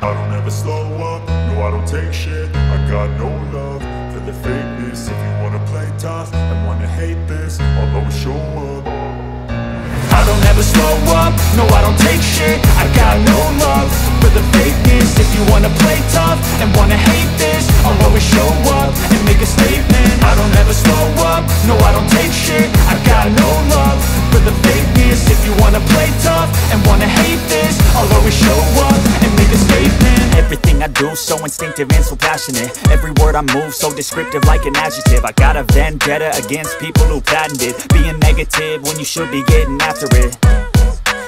I don't ever slow up, no I don't take shit. I got no love for the fakeness. If you wanna play tough and wanna hate this, I'll always show up. I don't ever slow up, no I don't take shit. I got no love for the fakeness. If you wanna play tough and wanna hate this, I'll always show up and make a statement. I don't ever slow up, no I don't take shit. I got no love for the fakeness. If you wanna play tough and wanna hate this, I'll always show up and make a statement. Everything I do so instinctive and so passionate. Every word I move so descriptive like an adjective. I got a vendetta against people who patented being negative when you should be getting after it.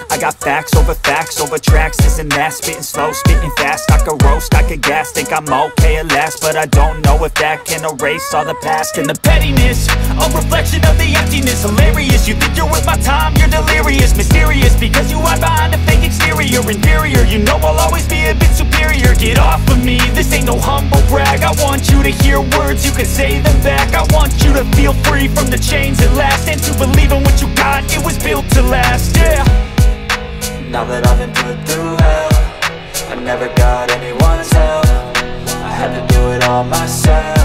I got facts over tracks, this and that. Spitting slow, spitting fast, I could roast, I could gas. Think I'm okay at last, but I don't know if that can erase all the past. And the pettiness, a reflection of the emptiness. Hilarious, you think you're worth my time, you're delirious. Mysterious, because you hide behind a fake exterior. Inferior, you know I'll always be a bit superior. Get off of me, this ain't no humble brag. I want you to hear words, you can say them back. I want you to feel free from the chains at last, and to believe in what you got, it was built to last, yeah. Now that I've been put through hell, I never got anyone's help. I had to do it all myself.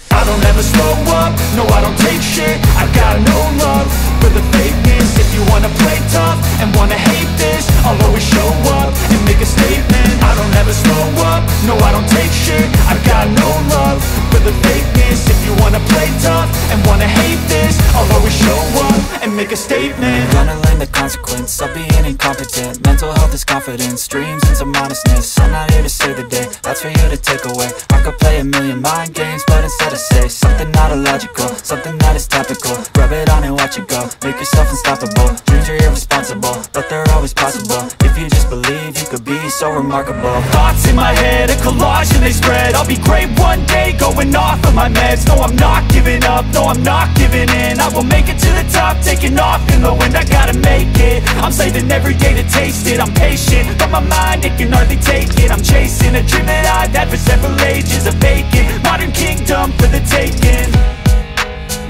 I don't ever slow up, no I don't take shit. I got no love for the fakeness. If you wanna play tough and wanna hate this, I'll always show up and make a statement. I don't ever slow up, no I don't take shit. I got no love for the fakeness. If you wanna play tough and wanna hate this, I'll always show up and make a statement. Gonna learn the consequence of being incompetent. Mental health is confidence, dreams and some honestness. I'm not here to save the day, that's for you to take away. I could play a million mind games, but instead I say something not illogical, something that is topical. Rub it on and watch it go, make yourself unstoppable. Dreams are irresponsible, but they're always possible. If you just believe, you could be so remarkable. Thoughts in my head, a collage and they spread. I'll be great one day, going off of my meds. No, I'm not giving up, no, I'm not giving in. I will make it to the top, taking off in the wind. I gotta make it, I'm saving every day to taste it. I'm patient, but my mind, it can hardly take it. I'm chasing a dream that I've had for several ages. A vacant, modern kingdom for the taking.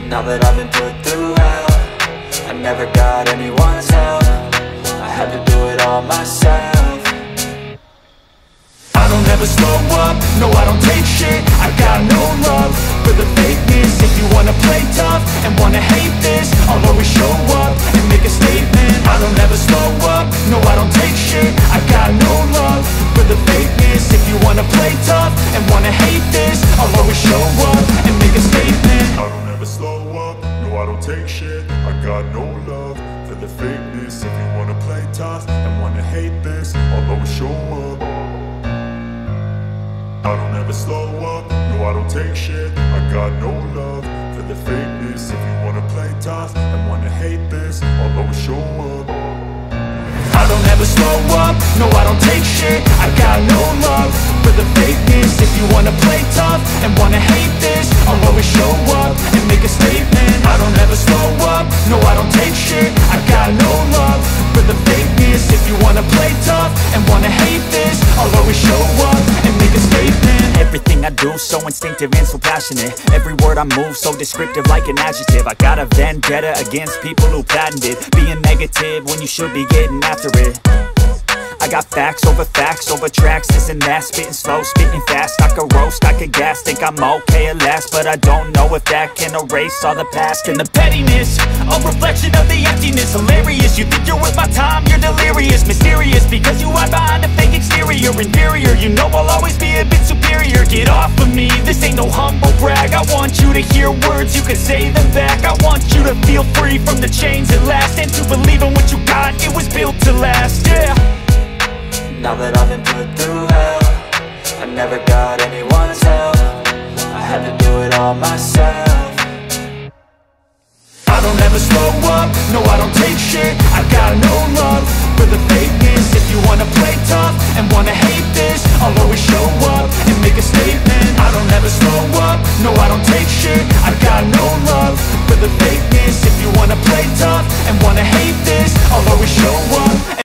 Now that I've been put through hell, I never got anyone's help. I had to do it all myself. I don't ever slow up, no I don't take shit. I got no love for the fakeness. If you wanna play tough and wanna hate this, I'll always show up and make a statement. I don't ever slow up, no I don't take shit. I got no love for the fakeness. If you wanna play tough and wanna hate this, I'll always show up and make a statement. I don't ever slow up, no I don't take shit. I got no love for the fakeness. If you wanna play tough and wanna hate this, I'll always show up. I don't ever slow up, no I don't take shit. I got no love for the fakeness. If you wanna play tough and wanna hate this, I'll always show up. I don't ever slow up, no I don't take shit. I got no love for the fakeness. If you wanna play tough and wanna hate this, I'll always show up and make a statement. I don't ever slow up, no I don't take shit. I got no love for the fakeness. If you wanna play tough and wanna hate this, I'll always show up and make a statement. Everything I do so instinctive and so passionate. Every word I move so descriptive like an adjective. I got a vendetta against people who patented being negative when you should be getting after it. I got facts over tracks, this and that. Spitting slow, spitting fast, I could roast, I could gas. Think I'm okay at last, but I don't know if that can erase all the past. And the pettiness, a reflection of the emptiness. Hilarious, you think you're worth my time, you're delirious. Mysterious, because you hide behind a fake exterior. Inferior, you know I'll always be a bit superior. Get off of me, this ain't no humble brag. I want you to hear words, you can say them back. I want you to feel free from the chains at last, and to believe in what you got, it was built to last, yeah. Now that I've been put through hell, I never got anyone's help. I had to do it all myself. I don't ever slow up, no I don't take shit. I got no love for the fakeness. If you wanna play tough and wanna